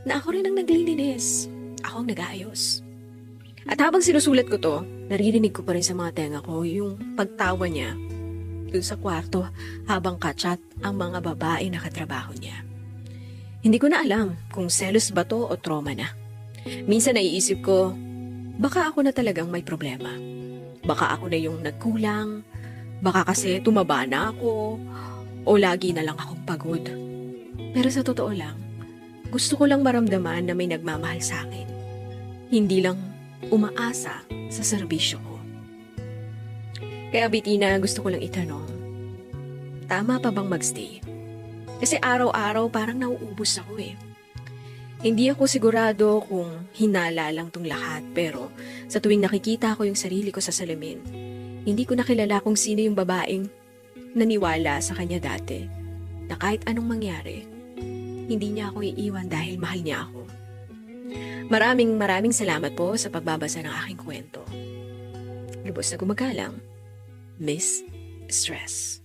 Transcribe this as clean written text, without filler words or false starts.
na ako rin ang naglilinis. Ako ang nag-aayos. At habang sinusulat ko to, naririnig ko pa rin sa mga tenga ko yung pagtawa niya dun sa kwarto habang kachat ang mga babae na katrabaho niya. Hindi ko na alam kung selos ba to o trauma na. Minsan naiisip ko, baka ako na talagang may problema. Baka ako na yung nagkulang, baka kasi tumaba na ako, o lagi na lang akong pagod. Pero sa totoo lang, gusto ko lang maramdaman na may nagmamahal sa akin. Hindi lang umaasa sa serbisyo ko. Kaya Bettina, gusto ko lang itanong, tama pa bang magstay? Kasi araw-araw parang nauubos ako eh. Hindi ako sigurado kung hinala lang tong lahat, pero sa tuwing nakikita ko yung sarili ko sa salamin, hindi ko nakilala kung sino yung babaeng naniwala sa kanya dati na kahit anong mangyari, hindi niya ako iiwan dahil mahal niya ako. Maraming salamat po sa pagbabasa ng aking kwento. Lubos na gumagalang, Miss Stress.